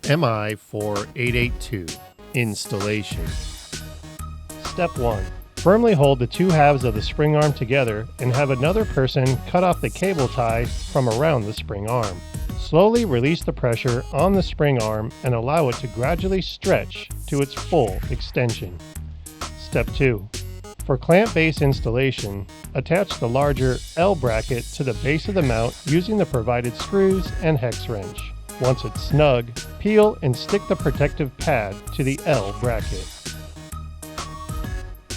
MI-4882 Installation. Step 1. Firmly hold the two halves of the spring arm together and have another person cut off the cable tie from around the spring arm. Slowly release the pressure on the spring arm and allow it to gradually stretch to its full extension. Step 2. For clamp base installation, attach the larger L bracket to the base of the mount using the provided screws and hex wrench. Once it's snug, peel and stick the protective pad to the L bracket.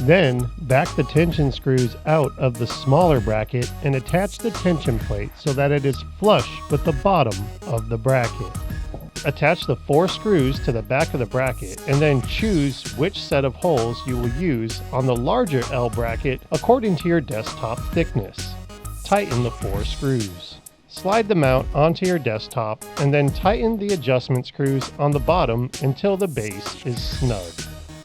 Then, back the tension screws out of the smaller bracket and attach the tension plate so that it is flush with the bottom of the bracket. Attach the 4 screws to the back of the bracket and then choose which set of holes you will use on the larger L bracket according to your desktop thickness. Tighten the 4 screws. Slide the mount onto your desktop and then tighten the adjustment screws on the bottom until the base is snug.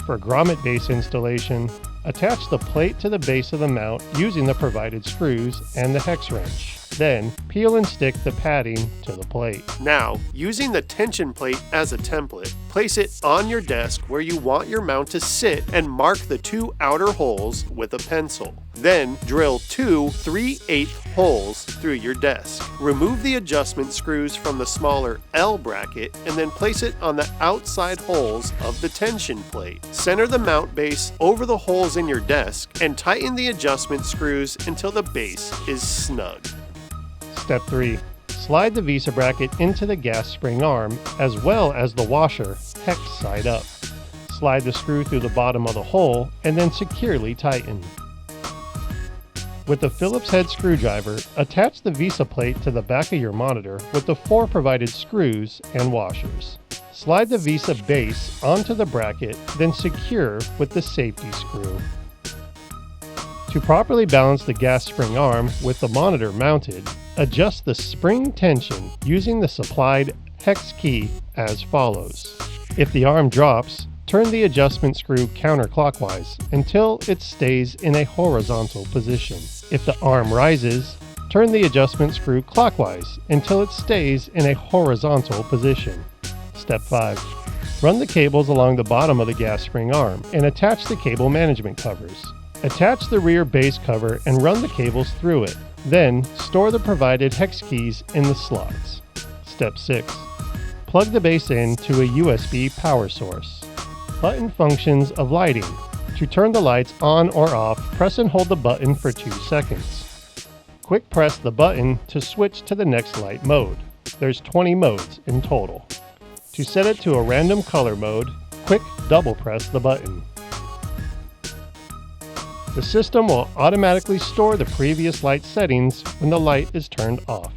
For grommet base installation, attach the plate to the base of the mount using the provided screws and the hex wrench. Then, peel and stick the padding to the plate. Now, using the tension plate as a template, place it on your desk where you want your mount to sit and mark the 2 outer holes with a pencil. Then, drill 2 3/8 holes through your desk. Remove the adjustment screws from the smaller L bracket and then place it on the outside holes of the tension plate. Center the mount base over the holes in your desk and tighten the adjustment screws until the base is snug. Step 3. Slide the VESA bracket into the gas spring arm as well as the washer hex side up. Slide the screw through the bottom of the hole and then securely tighten. With the Phillips head screwdriver, attach the VESA plate to the back of your monitor with the 4 provided screws and washers. Slide the VESA base onto the bracket, then secure with the safety screw. To properly balance the gas spring arm with the monitor mounted, adjust the spring tension using the supplied hex key as follows. If the arm drops, turn the adjustment screw counterclockwise until it stays in a horizontal position. If the arm rises, turn the adjustment screw clockwise until it stays in a horizontal position. Step 5. Run the cables along the bottom of the gas spring arm and attach the cable management covers. Attach the rear base cover and run the cables through it. Then, store the provided hex keys in the slots. Step 6. Plug the base in to a USB power source. Button functions of lighting. To turn the lights on or off, press and hold the button for 2 seconds. Quick press the button to switch to the next light mode. There's 20 modes in total. To set it to a random color mode, quick double press the button. The system will automatically store the previous light settings when the light is turned off.